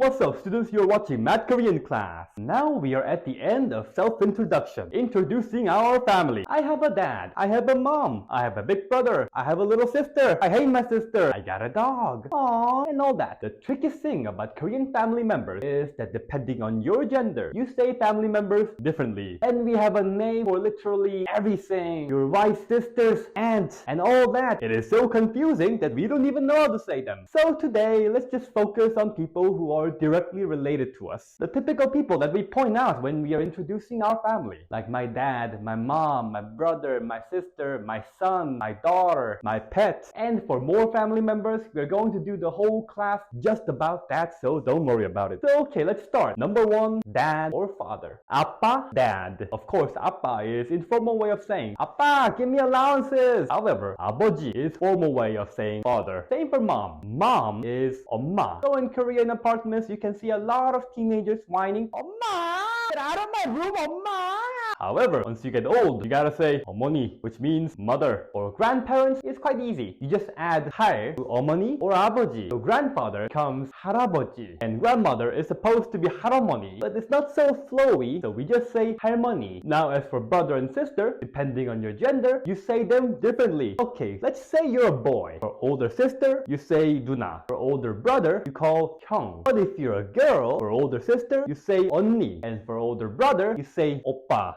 What's up, students? You're watching MadKorean class. Now we are at the end of self-introduction, introducing our family. I have a dad. I have a mom. I have a big brother. I have a little sister. I hate my sister. I got a dog. Aww, and all that. The trickiest thing about Korean family members is that depending on your gender, you say family members differently. And we have a name for literally everything. Your wife's sister's aunt and all that. It is so confusing that we don't even know how to say them. So today, let's just focus on people who are directly related to us. The typical people that we point out when we are introducing our family. Like my dad, my mom, my brother, my sister, my son, my daughter, my pet. And for more family members, we're going to do the whole class just about that, so don't worry about it. So okay, let's start. Number one, dad or father. Appa, dad. Of course, appa is informal way of saying, Appa, give me allowances. However, a버지 is formal way of saying father. Same for mom. Mom is 엄마. So in Korean apartments, you can see a lot of teenagers whining, 엄마, get out of my room, 엄마. However, once you get old, you gotta say 어머니, which means mother. For grandparents, it's quite easy. You just add 할 to 어머니 or 아버지. So grandfather becomes 할아버지. And grandmother is supposed to be 할어머니. But it's not so flowy, so we just say 할머니. Now as for brother and sister, depending on your gender, you say them differently. Okay, let's say you're a boy. For older sister, you say 누나. For older brother, you call 형. But if you're a girl, for older sister, you say 언니. And for older brother, you say 오빠.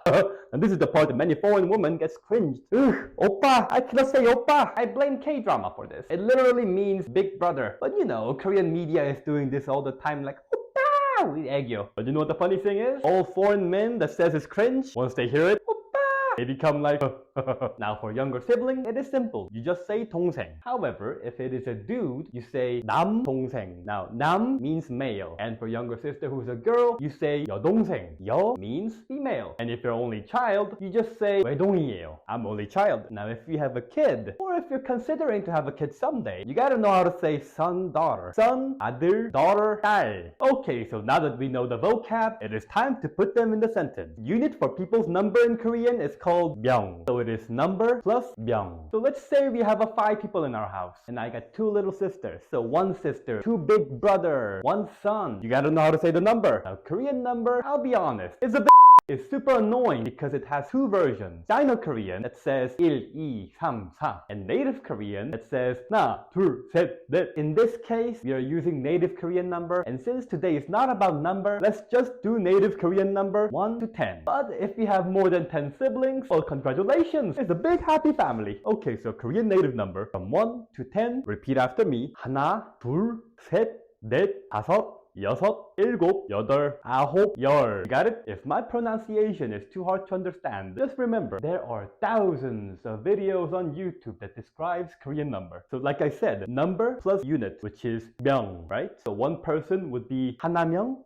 And this is the part that many foreign women gets cringed. Ugh, oppa, I cannot say oppa. I blame K-drama for this. It literally means big brother. But you know, Korean media is doing this all the time like, oppa, with aegyo. But you know what the funny thing is? All foreign men that says it's cringe, once they hear it, oppa, they become like, Now for younger siblings, it is simple. You just say 동생. However, if it is a dude, you say 남동생. Now, 남 means male. And for younger sister who's a girl, you say 여동생. 여 means female. And if you're only child, you just say 외동이에요. I'm only child. Now, if you have a kid, or if you're considering to have a kid someday, you gotta know how to say son, daughter. Son, 아들, daughter, 딸. Okay, so now that we know the vocab, it is time to put them in the sentence. Unit for people's number in Korean is called 명. So it is number plus 명. So let's say we have 5 people in our house, and I got 2 little sisters. So 1 sister, 2 big brother, 1 son. You gotta know how to say the number. Now Korean number, I'll be honest, it's a bit is super annoying because it has 2 versions. Sino-Korean that says 1, 2, 3, 4 and native Korean that says 하나, 둘, 셋, 넷. In this case, we are using native Korean number, and since today is not about number, let's just do native Korean number 1 to 10. But if we have more than 10 siblings, well, congratulations! It's a big happy family. Okay, so Korean native number from 1 to 10, repeat after me. 하나, 둘, 셋, 넷, 다섯, 여섯, 일곱, 여덟, 아홉, 열. You got it? If my pronunciation is too hard to understand, just remember, there are thousands of videos on YouTube that describes Korean number. So like I said, number plus unit, which is 명, right? So 1 person would be 하나명.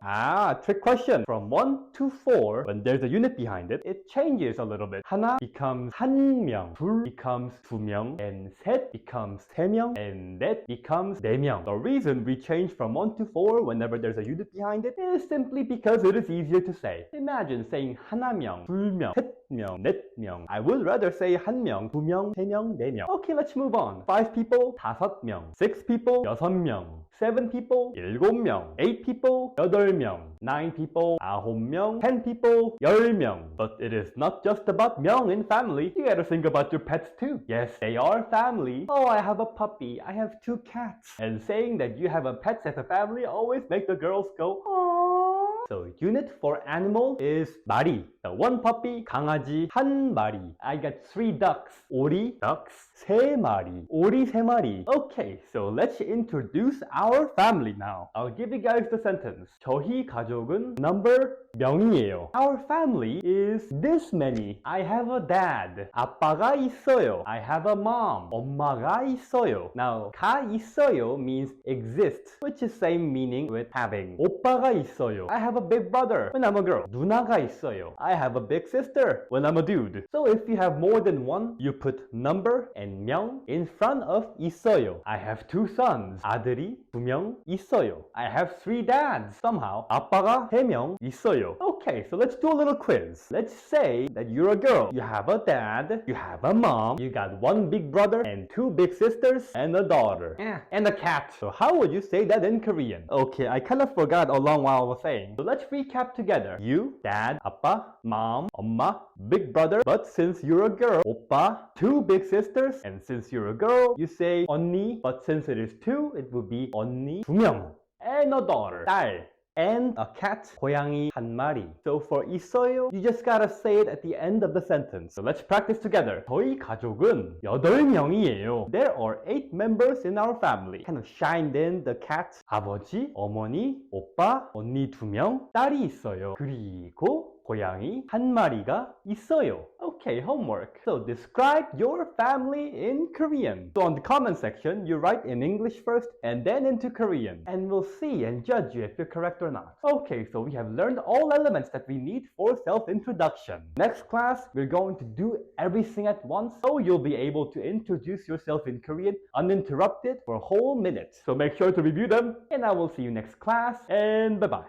Trick question. From 1 to 4, when there's a unit behind it, it changes a little bit. 하나 becomes 한명, 둘 becomes 두명, and 셋 becomes 세명, and 넷 becomes 네명. The reason we change from 1 to 4 whenever there's a unit behind it is simply because it is easier to say. Imagine saying 하나명, 둘명, 셋명, 넷명. I would rather say 한명, 두명, 세명, 네명. Okay, let's move on. 5 people, 5명. 6 people, 6명. 7 people, 7명. 8 people, 8명. 9 people, 9명. 10 people, 10명. But it is not just about 명 in family. You gotta think about your pets too. Yes, they are family. Oh, I have a puppy. I have 2 cats. And saying that you have a pet as a family always makes the girls go, aww. So unit for animal is 마리. So 1 puppy, 강아지, 1 마리. I got 3 ducks. 오리, ducks, 3 마리. 오리 3 마리. Okay, so let's introduce our family now. I'll give you guys the sentence. 저희 가족은 number 명이에요. Our family is this many. I have a dad. 아빠가 있어요. I have a mom. 엄마가 있어요. Now, 가 있어요 means exist, which is same meaning with having. 오빠가 있어요. I have a big brother when I'm a girl. 누나가 있어요. I have a big sister when I'm a dude. So if you have more than 1, you put number and 명 in front of 있어요. I have 2 sons. 아들이 2명 있어요. I have 3 dads. Somehow, 아빠가 3명 있어요. Okay. Okay, so let's do a little quiz. Let's say that you're a girl. You have a dad, you have a mom, you got one big brother and two big sisters and a daughter. And a cat. So how would you say that in Korean? Okay, I kind of forgot along while I was saying. So let's recap together. You, dad, 아빠, mom, 엄마, big brother. But since you're a girl, 오빠, two big sisters. And since you're a girl, you say 언니. But since it is two, it would be 언니 두 명. And a daughter, 딸. And a cat, 고양이 한 마리. So for 있어요, you just gotta say it at the end of the sentence. So let's practice together. 저희 가족은 8명이에요. There are 8 members in our family. Kind of shined in the cat. 아버지, 어머니, 오빠, 언니 2명, 딸이 있어요. 그리고 고양이 한 마리가 있어요. Okay, homework. So describe your family in Korean. So on the comment section, you write in English first and then into Korean. And we'll see and judge you if you're correct or not. Okay, so we have learned all elements that we need for self-introduction. Next class, we're going to do everything at once, so you'll be able to introduce yourself in Korean uninterrupted for a whole minute. So make sure to review them, and I will see you next class, and bye-bye.